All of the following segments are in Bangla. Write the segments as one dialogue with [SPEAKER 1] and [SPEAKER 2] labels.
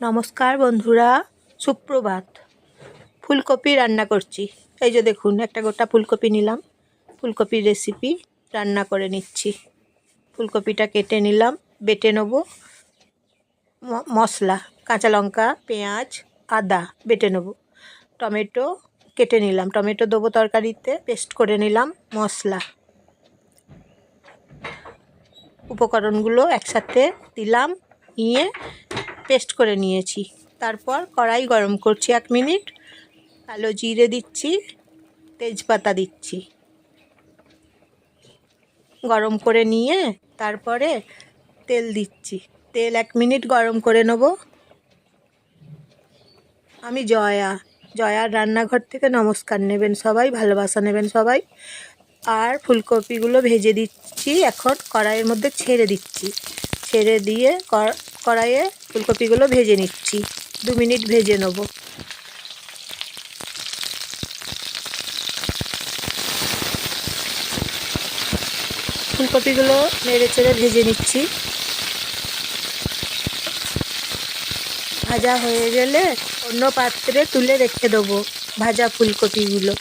[SPEAKER 1] নমস্কার বন্ধুরা, সুপ্রভাত। ফুলকপি রান্না করছি। এই যে দেখুন, একটা গোটা ফুলকপি নিলাম। ফুলকপির রেসিপি রান্না করে নিচ্ছি। ফুলকপিটা কেটে নিলাম, বেটে নেব। মশলা: কাঁচা লঙ্কা, পেঁয়াজ, আদা বেটে নেব। টমেটো কেটে নিলাম, টমেটো দেবো তরকারিতে, পেস্ট করে নিলাম। মশলা উপকরণগুলো একসাথে দিলাম, নিয়ে পেস্ট করে নিয়েছি। তারপর কড়াই গরম করছি 1 মিনিট। কালো জিরে দিচ্ছি, তেজপাতা দিচ্ছি। গরম করে নিয়ে তারপরে তেল দিচ্ছি। তেল 1 মিনিট গরম করে নেব। আমি জয়ার রান্নাঘর থেকে নমস্কার নেবেন সবাই, ভালোবাসা নেবেন সবাই। আর ফুলকপিগুলো ভেজে দিচ্ছি, এখন কড়াইয়ের মধ্যে ছেড়ে দিচ্ছি। ছেড়ে দিয়ে কড়াইয়ে ফুলকপিগুলো ভেজে নিচ্ছি। 2 মিনিট ভেজে নেব। ফুলকপিগুলো নেড়ে চেড়ে ভেজে নিচ্ছি। ভাজা হয়ে গেলে অন্য পাত্রে তুলে রেখে দেবো ভাজা ফুলকপিগুলো।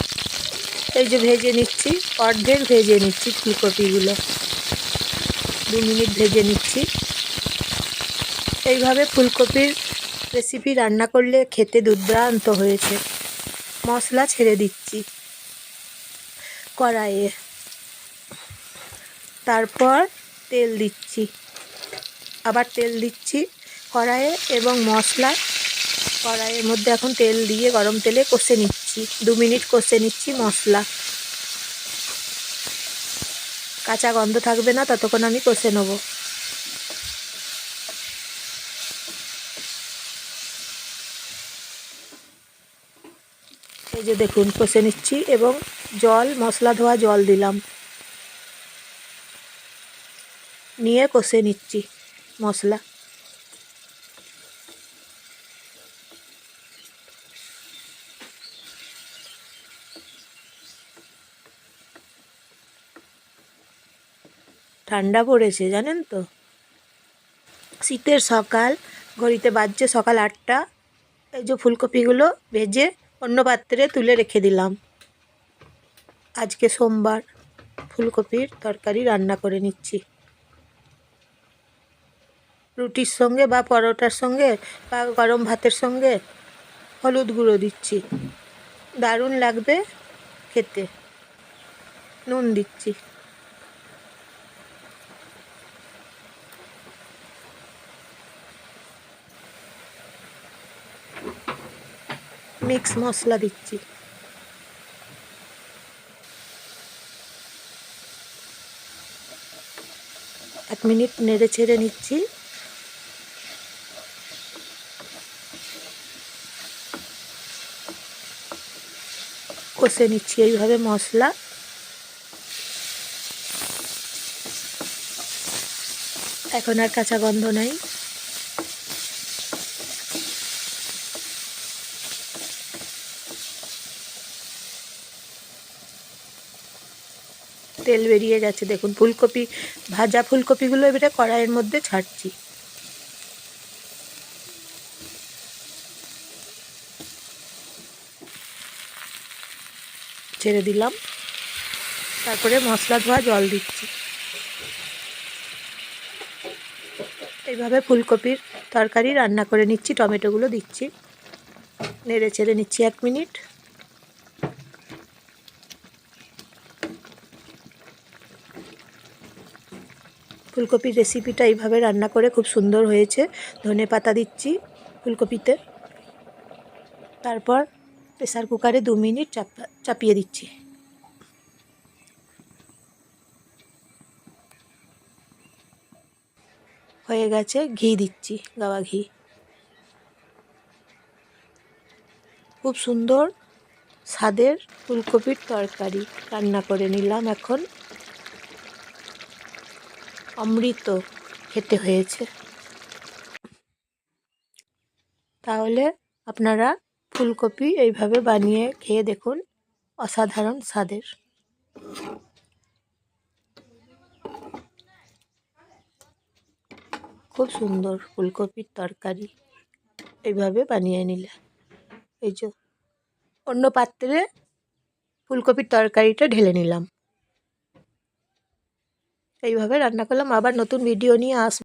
[SPEAKER 1] এই যে ভেজে নিচ্ছি, অর্ধেক ভেজে নিচ্ছি ফুলকপিগুলো। 2 মিনিট ভেজে নিচ্ছি। এইভাবে ফুলকপির রেসিপি রান্না করলে খেতে দুর্দান্ত হয়েছে। মশলা ছেড়ে দিচ্ছি কড়াইয়ে, তারপর তেল দিচ্ছি, আবার তেল দিচ্ছি কড়াইয়ে এবং মশলা। কড়াইয়ের মধ্যে এখন তেল দিয়ে গরম তেলে কষে নিচ্ছি। 2 মিনিট কষে নিচ্ছি মশলা। কাঁচা গন্ধ থাকবে না ততক্ষণ আমি কষে নেব। এই যে দেখুন, কষে নিচ্ছি এবং মশলা ধোয়া জল দিলাম, নিয়ে কষে নিচ্ছি মশলা। ঠান্ডা পড়েছে জানেন তো, শীতের সকাল, ঘড়িতে বাজছে সকাল 8টা। এই যে ফুলকপিগুলো ভেজে অন্য পাত্রে তুলে রেখে দিলাম। আজকে সোমবার, ফুলকপির তরকারি রান্না করে নিচ্ছি। রুটির সঙ্গে বা পরোটার সঙ্গে বা গরম ভাতের সঙ্গে হলুদ গুঁড়ো দিচ্ছি, দারুণ লাগবে খেতে। নুন দিচ্ছি। মিক্স মশলা দিচ্ছি। এক মিনিট নেড়ে ছেড়ে নিচ্ছি। কষে নিচ্ছি এইভাবে মশলা। এখন আর কাঁচা গন্ধ নাই। তেল বেরিয়ে যাচ্ছে দেখুন। ভাজা ফুলকপিগুলো এবারে কড়াইয়ের মধ্যে ছাড়ছি। ছেড়ে দিলাম, তারপরে মশলা ধোয়া জল দিচ্ছি। এইভাবে ফুলকপির তরকারি রান্না করে নিচ্ছি। টমেটোগুলো দিচ্ছি, নেড়ে ছেড়ে নিচ্ছি 1 মিনিট। ফুলকপির রেসিপিটা এইভাবে রান্না করে খুব সুন্দর হয়েছে। ধনেপাতা দিচ্ছি ফুলকপিতে। তারপর প্রেসার কুকারে 2 মিনিট চাপিয়ে দিচ্ছি। হয়ে গেছে। ঘি দিচ্ছি, গাওয়া ঘি। খুব সুন্দর স্বাদের ফুলকপির তরকারি রান্না করে নিলাম। এখন অমৃত খেতে হয়েছে। তাহলে আপনারা ফুলকপি এইভাবে বানিয়ে খেয়ে দেখুন, অসাধারণ স্বাদের। খুব সুন্দর ফুলকপির তরকারি। এইভাবে বানিয়ে নিলে। এই যে অন্য পাত্রে ফুলকপির তরকারিটা ঢেলে নিলাম। এইভাবে রান্না করলাম। আবার নতুন ভিডিও নিয়ে আসবো।